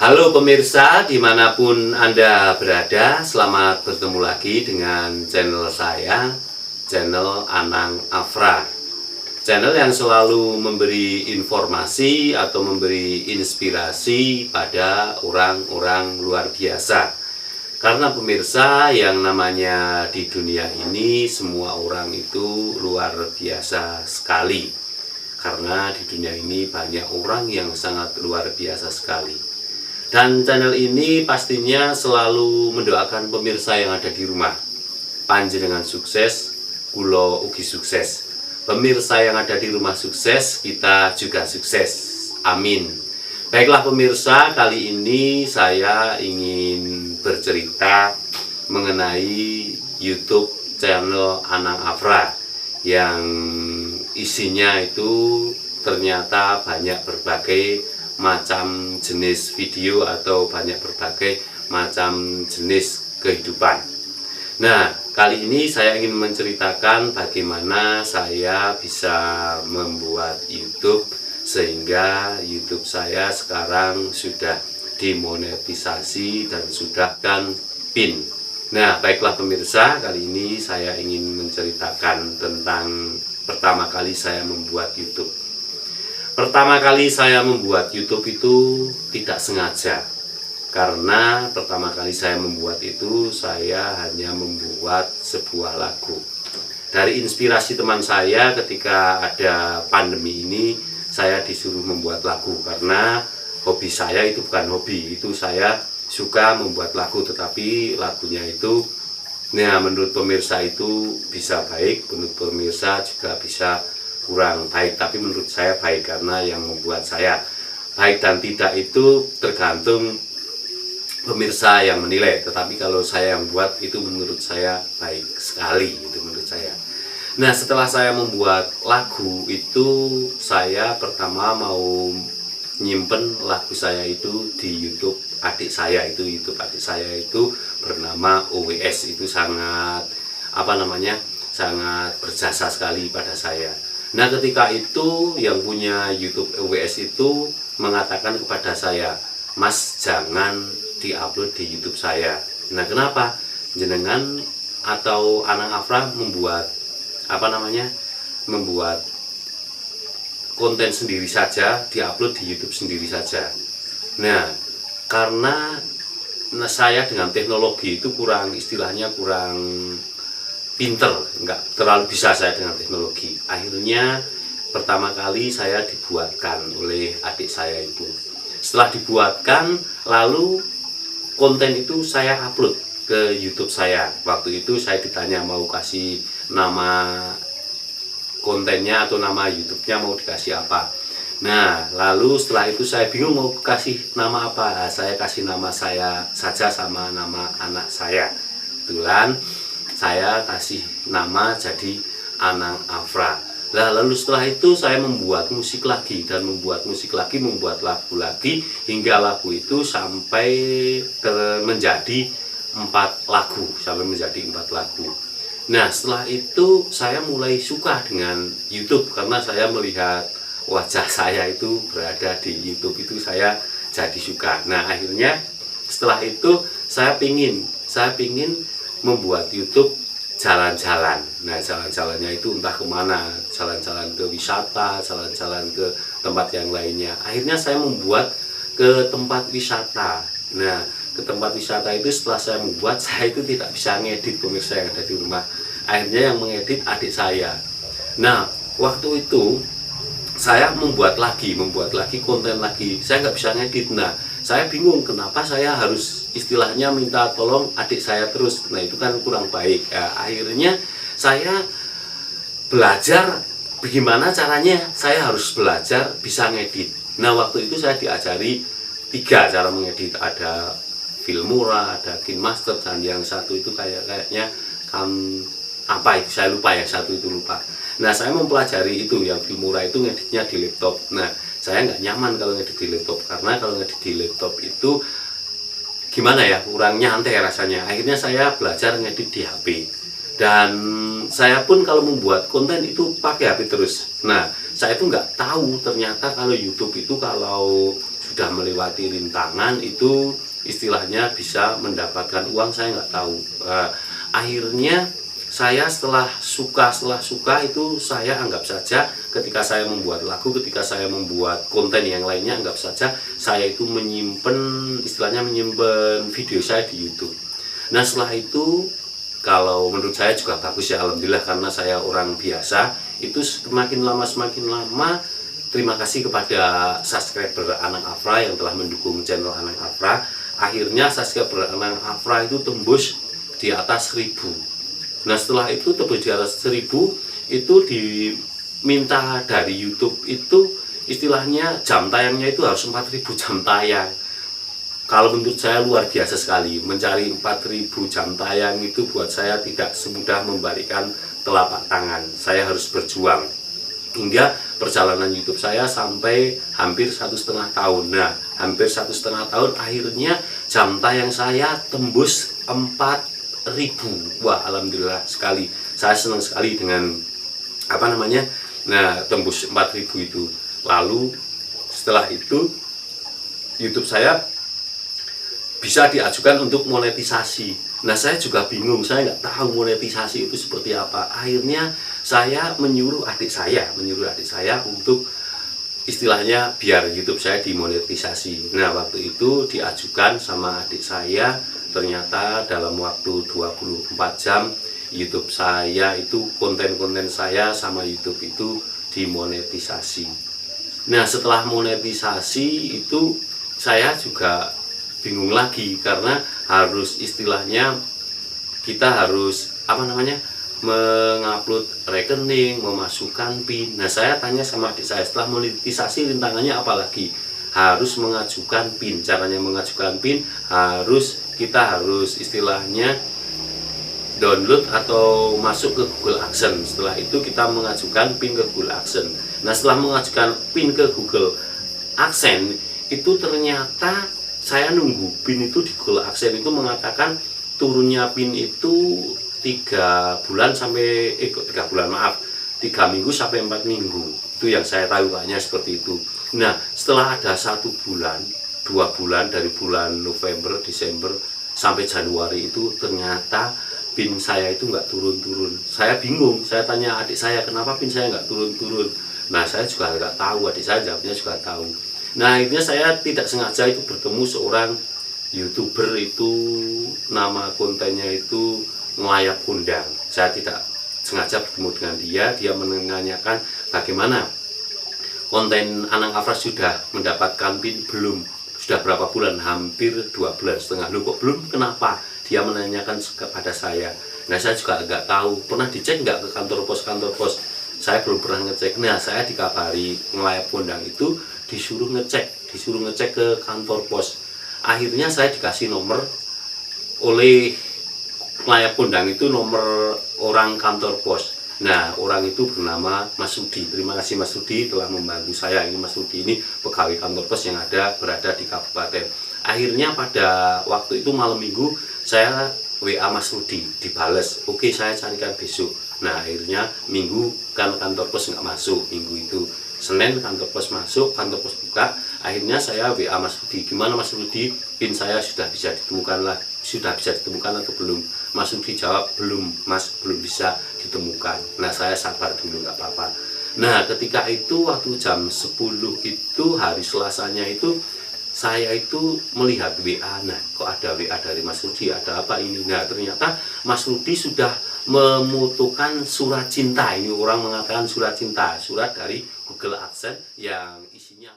Halo pemirsa, dimanapun Anda berada, selamat bertemu lagi dengan channel saya, channel Anang Afra. Channel yang selalu memberi informasi atau memberi inspirasi pada orang-orang luar biasa. Karena pemirsa, yang namanya di dunia ini semua orang itu luar biasa sekali. Karena di dunia ini banyak orang yang sangat luar biasa sekali. Dan channel ini pastinya selalu mendoakan pemirsa yang ada di rumah. Panjenengan sukses, kulo ugi sukses. Pemirsa yang ada di rumah sukses, kita juga sukses. Amin. Baiklah pemirsa, kali ini saya ingin bercerita mengenai YouTube channel Anang Afra yang isinya itu ternyata banyak berbagai macam jenis video atau banyak berbagai macam jenis kehidupan. Nah, kali ini saya ingin menceritakan bagaimana saya bisa membuat YouTube sehingga YouTube saya sekarang sudah dimonetisasi dan sudah kan PIN. Nah, baiklah pemirsa, kali ini saya ingin menceritakan tentang pertama kali saya membuat YouTube. Pertama kali saya membuat YouTube itu tidak sengaja. Karena pertama kali saya membuat itu, saya hanya membuat sebuah lagu. Dari inspirasi teman saya ketika ada pandemi ini, saya disuruh membuat lagu. Karena hobi saya itu bukan hobi, itu saya suka membuat lagu. Tetapi lagunya itu, nah menurut pemirsa itu bisa baik, menurut pemirsa juga bisa kurang baik, tapi menurut saya baik karena yang membuat saya. Baik dan tidak itu tergantung pemirsa yang menilai, tetapi kalau saya yang buat itu menurut saya baik sekali, itu menurut saya. Nah, setelah saya membuat lagu itu, saya pertama mau nyimpen lagu saya itu di YouTube adik saya itu. YouTube adik saya itu bernama OWS, itu sangat sangat berjasa sekali pada saya. Nah, ketika itu yang punya YouTube OWS itu mengatakan kepada saya, "Mas, jangan diupload di YouTube saya." Nah, kenapa? Jenengan atau Anang Afra membuat membuat konten sendiri saja, diupload di YouTube sendiri saja. Nah, karena saya dengan teknologi itu kurang pinter, nggak terlalu bisa saya dengan teknologi. Akhirnya pertama kali saya dibuatkan oleh adik saya itu. Setelah dibuatkan, lalu konten itu saya upload ke YouTube saya. Waktu itu saya ditanya mau kasih nama kontennya atau nama YouTube-nya mau dikasih apa. Nah, lalu setelah itu saya bingung mau kasih nama apa. Saya kasih nama saya saja sama nama anak saya. Kebetulan saya kasih nama jadi Anang Afra. Lalu setelah itu saya membuat musik lagi dan membuat lagu lagi hingga lagu itu sampai menjadi 4 lagu. Nah, setelah itu saya mulai suka dengan YouTube karena saya melihat wajah saya itu berada di YouTube itu saya jadi suka. Nah, akhirnya setelah itu saya pingin membuat YouTube jalan-jalan. Nah, jalan-jalannya itu entah kemana, jalan-jalan ke wisata, jalan-jalan ke tempat yang lainnya. Akhirnya saya membuat ke tempat wisata. Nah, ke tempat wisata itu setelah saya membuat, saya itu tidak bisa ngedit pemirsa yang ada di rumah. Akhirnya yang mengedit adik saya. Nah, waktu itu saya membuat lagi konten lagi. Saya nggak bisa ngedit. Nah, saya bingung kenapa saya harus istilahnya minta tolong adik saya terus. Nah, itu kan kurang baik. Ya, akhirnya saya belajar bagaimana caranya saya harus belajar bisa ngedit. Nah, waktu itu saya diajari 3 cara mengedit. Ada Filmora, ada KineMaster, dan yang satu itu kayaknya apa itu saya lupa, yang satu itu lupa. Nah, saya mempelajari itu, yang Filmora itu ngeditnya di laptop. Nah, saya nggak nyaman kalau ngedit di laptop karena kalau ngedit di laptop itu gimana ya, kurang nyantai rasanya. Akhirnya saya belajar ngedit di HP dan saya pun kalau membuat konten itu pakai HP terus. Nah, saya itu nggak tahu ternyata kalau YouTube itu kalau sudah melewati rintangan itu istilahnya bisa mendapatkan uang, saya nggak tahu. Akhirnya saya setelah suka itu saya anggap saja ketika saya membuat lagu, ketika saya membuat konten yang lainnya, anggap saja saya itu menyimpan video saya di YouTube. Nah setelah itu kalau menurut saya juga bagus ya, alhamdulillah, karena saya orang biasa. Itu semakin lama terima kasih kepada subscriber Anang Afra yang telah mendukung channel Anang Afra. Akhirnya subscriber Anang Afra itu tembus di atas 1000. Nah setelah itu tembus di atas 1000 itu diminta dari YouTube itu istilahnya jam tayangnya itu harus 4000 jam tayang. Kalau menurut saya luar biasa sekali, mencari 4000 jam tayang itu buat saya tidak semudah membalikkan telapak tangan. Saya harus berjuang hingga perjalanan YouTube saya sampai hampir 1,5 tahun. Nah hampir 1,5 tahun akhirnya jam tayang saya tembus 4000. Wah alhamdulillah sekali, saya senang sekali dengan tembus 4000 itu. Lalu setelah itu YouTube saya bisa diajukan untuk monetisasi. Nah saya juga bingung, saya nggak tahu monetisasi itu seperti apa. Akhirnya saya menyuruh adik saya untuk istilahnya biar YouTube saya dimonetisasi. Nah waktu itu diajukan sama adik saya, ternyata dalam waktu 24 jam YouTube saya itu, konten-konten saya sama YouTube itu dimonetisasi. Nah setelah monetisasi itu saya juga bingung lagi, karena harus istilahnya kita harus mengupload rekening, memasukkan PIN. Nah saya tanya sama adik saya, setelah monetisasi rintangannya apalagi? Harus mengajukan PIN. Caranya mengajukan PIN kita harus istilahnya download atau masuk ke Google AdSense. Setelah itu kita mengajukan PIN ke Google AdSense. Nah setelah mengajukan PIN ke Google AdSense itu ternyata saya nunggu PIN itu di Google AdSense itu mengatakan turunnya PIN itu 3 minggu sampai 4 minggu. Itu yang saya tahu kayaknya seperti itu. Nah setelah ada 1 bulan 2 bulan, dari bulan November, Desember sampai Januari itu ternyata PIN saya itu nggak turun-turun. Saya bingung, saya tanya adik saya, kenapa PIN saya nggak turun-turun. Nah saya juga nggak tahu, adik saya jawabnya juga tahu. Nah akhirnya saya tidak sengaja itu bertemu seorang YouTuber, itu nama kontennya itu Ngelayap Kondang. Saya tidak sengaja bertemu dengan dia menanyakan bagaimana konten Anang Afra sudah mendapatkan PIN belum, sudah berapa bulan, hampir 2,5 bulan. Loh kok belum, kenapa? Dia menanyakan kepada saya. Nah saya juga agak tahu, pernah dicek nggak ke kantor pos? Saya belum pernah ngecek. Nah saya dikabari Ngelayap Kondang itu disuruh ngecek ke kantor pos. Akhirnya saya dikasih nomor oleh Ngelayap Kondang itu, nomor orang kantor pos. Nah orang itu bernama Mas Rudi. Terima kasih Mas Rudi telah membantu saya. Ini Mas Rudi ini pegawai kantor pos yang berada di kabupaten. Akhirnya pada waktu itu malam minggu saya WA Mas Rudi, dibales, oke saya carikan besok. Nah akhirnya minggu kan kantor pos nggak masuk, minggu itu Senin kantor pos masuk, kantor pos buka. Akhirnya saya WA Mas Rudi, gimana Mas Rudi, PIN saya sudah bisa ditemukan atau belum? Mas Rudi jawab, belum Mas, belum bisa ditemukan. Nah saya sabar dulu, nggak apa-apa. Nah ketika itu waktu jam 10 itu, hari Selasanya itu, saya itu melihat WA. Nah kok ada WA dari Mas Rudi, ada apa ini? Nah ternyata Mas Rudi sudah memutuhkan surat cinta. Ini orang mengatakan surat cinta, surat dari Google AdSense yang isinya